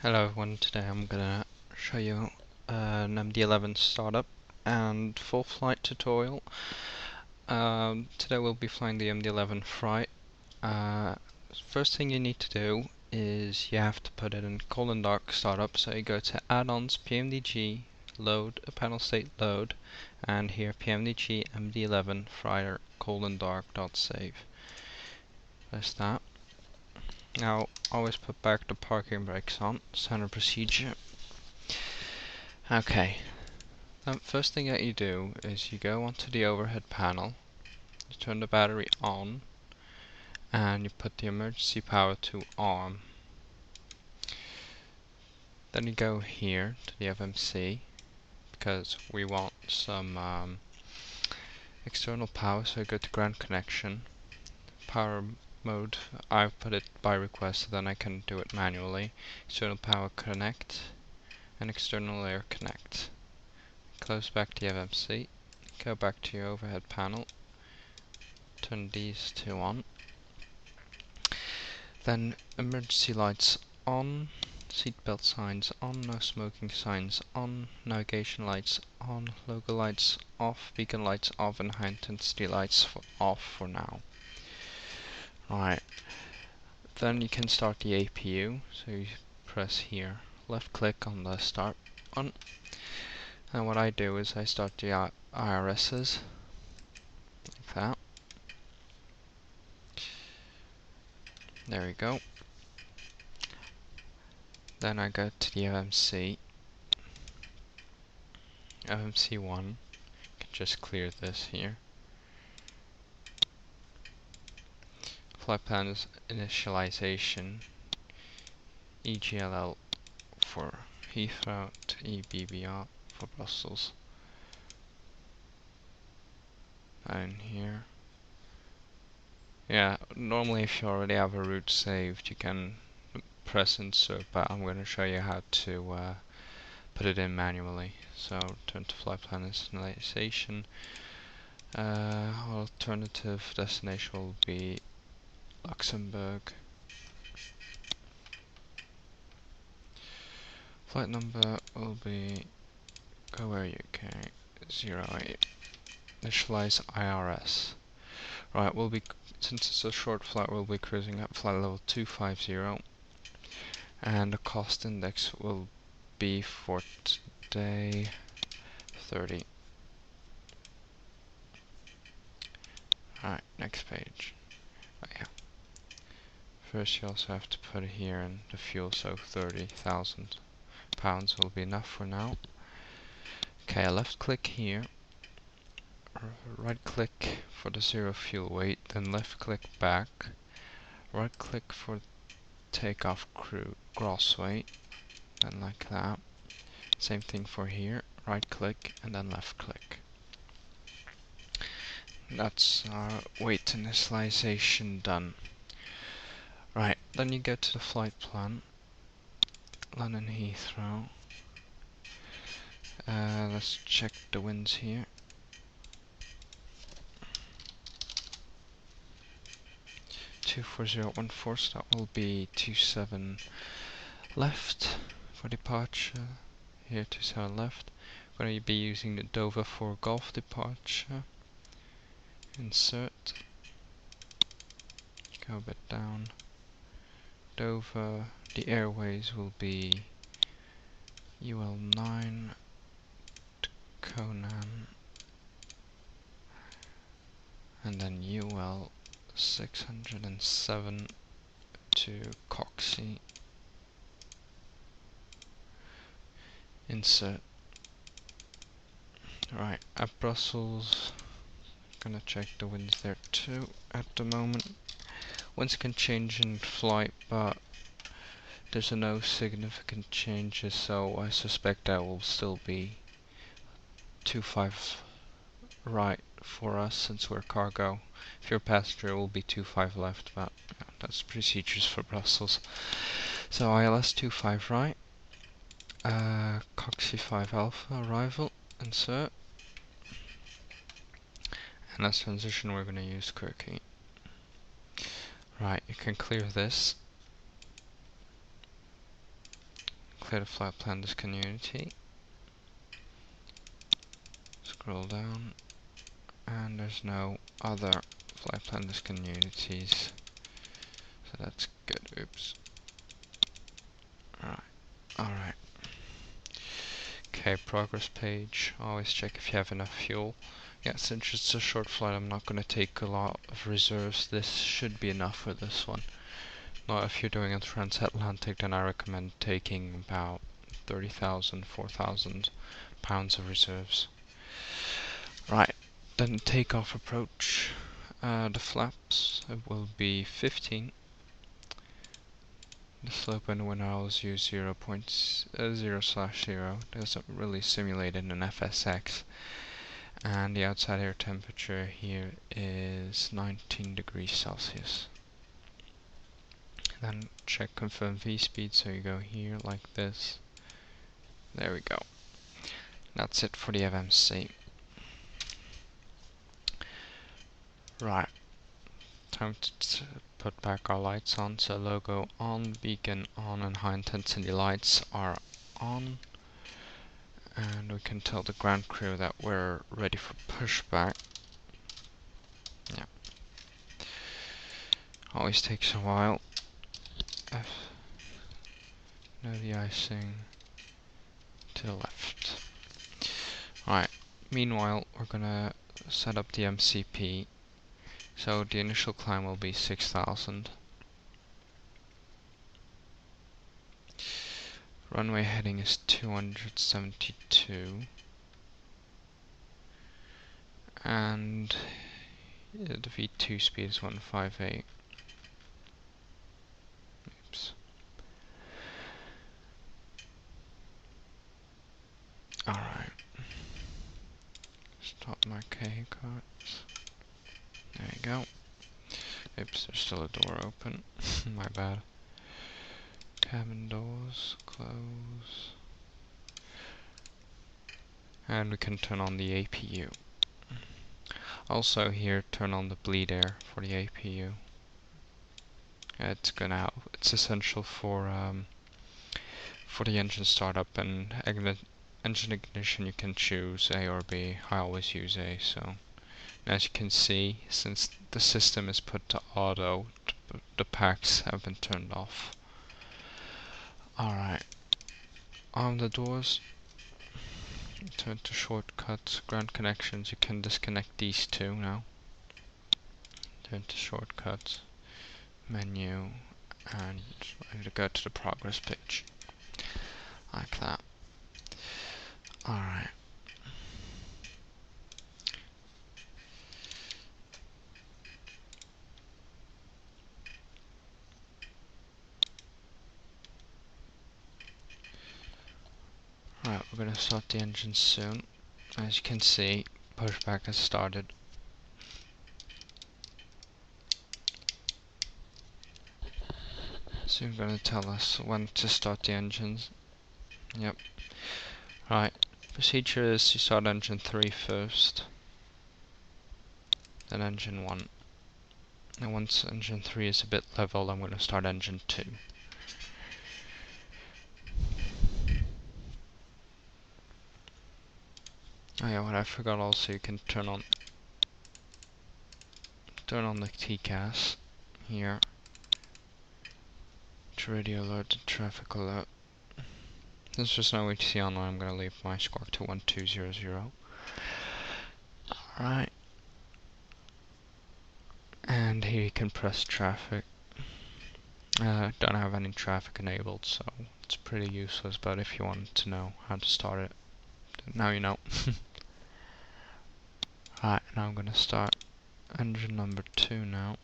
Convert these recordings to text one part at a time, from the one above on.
Hello everyone, today I'm gonna show you an MD11 startup and full flight tutorial. Today we'll be flying the MD11 flight. First thing you need to do is you have to put it in cold and dark startup, so you go to add-ons, PMDG, load, panel state load, and here PMDG MD11 fryer cold and dark.save. Press that. Now always put back the parking brakes on, standard procedure. Okay, first thing that you do is you go onto the overhead panel, you turn the battery on, and you put the emergency power to on. Then you go here to the FMC, because we want some external power, so you go to ground connection, power mode, I've put it by request so then I can do it manually, external power connect, and external air connect. Close back the FMC, go back to your overhead panel, turn these two on, then emergency lights on, seatbelt signs on, no smoking signs on, navigation lights on, logo lights off, beacon lights off, and high intensity lights off for now. Right, then you can start the APU, so you press here, left click on the start button, and what I do is I start the IRSs, like that. There we go. Then I go to the FMC, FMC1, can just clear this here. Flight plan is initialization, EGLL for Heathrow to EBBR for Brussels. And here. Yeah, normally if you already have a route saved you can press insert, but I'm going to show you how to put it in manually. So turn to flight plan initialization. Alternative destination will be Luxembourg. Flight number will be Go Air UK 08. Initialize IRS. Right, we'll be, since it's a short flight, we'll be cruising at flight level 250, and the cost index will be for today 30. Alright, next page. Oh, yeah. First you also have to put here in the fuel, so 30,000 pounds will be enough for now. Okay, left click here, right click for the zero fuel weight, then left click back, right click for takeoff crew gross weight, and like that. Same thing for here, right click and then left click. That's our weight initialization done. Right, then you go to the flight plan, London Heathrow. Let's check the winds here. So that will be 27 left for departure. Here 27 left. We're going to be using the Dover for Golf departure. Insert. Go a bit down. Dover. The airways will be UL9 to Conan, and then UL 607 to Coxie. Insert. Right, at Brussels, gonna check the winds there too at the moment. Winds can change in flight, but there's no significant changes, so I suspect that will still be 25 right for us since we're cargo. If you're a passenger, it will be 25 left, but yeah, that's procedures for Brussels. So ILS 25 right, Coxie 5 Alpha arrival, insert, and as transition we're going to use quirky. Right, you can clear this. clear the flight plan discontinuity. Scroll down, and there's no other flight plan discontinuities, so that's good. Oops. Alright. Okay, progress page. Always check if you have enough fuel. Yeah, since it's a short flight, I'm not going to take a lot of reserves. This should be enough for this one. Now, if you're doing a transatlantic, then I recommend taking about 30,000, 4,000 pounds of reserves. Right, then takeoff approach. The flaps will be 15. The slope and wind I always use 0.0/0. Doesn't really simulate in an FSX. And the outside air temperature here is 19 degrees Celsius. Then check confirm V speed, so you go here like this. There we go. That's it for the FMC. Right. Time to put back our lights on. So logo on, beacon on, and high intensity lights are on. And we can tell the ground crew that we're ready for pushback. Yeah. Always takes a while. No de-icing to the left. Alright, meanwhile we're gonna set up the MCP. So the initial climb will be 6,000. Runway heading is 272. And the V2 speed is 158. Oops. Alright. Stop my K cards. There you go. Oops, there's still a door open. My bad. Cabin doors, close. And we can turn on the APU. Also here, turn on the bleed air for the APU. It's essential for the engine startup and engine ignition. You can choose A or B. I always use A. So, as you can see, since the system is put to auto, the packs have been turned off. Alright. On the doors, turn to shortcuts, ground connections. You can disconnect these two now. Turn to shortcuts, menu, and ready to go to the progress page. Like that. Alright. Right, we're going to start the engine soon. As you can see, pushback has started. Soon going to tell us when to start the engines. Yep. Right, procedure is you start engine 3 first, then engine 1. And once engine 3 is a bit level, I'm going to start engine 2. Oh yeah, what I forgot also, you can turn on the TCAS here to radio alert and traffic alert. Since there's no HC online, I'm going to leave my squawk to 1200. Alright. And here you can press traffic. Don't have any traffic enabled, so it's pretty useless, but if you wanted to know how to start it, now you know. Alright, now I'm going to start engine number 2 now.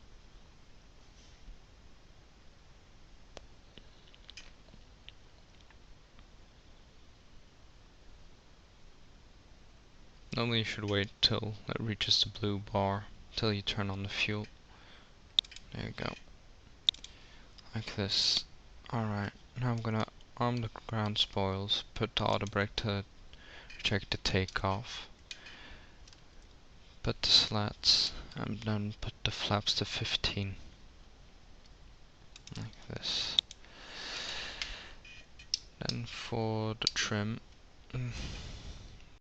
Normally you should wait till it reaches the blue bar, till you turn on the fuel. There you go. Like this. Alright, now I'm gonna arm the ground spoils, put the auto brake to check the takeoff, put the slats, and then put the flaps to 15. Like this. Then for the trim,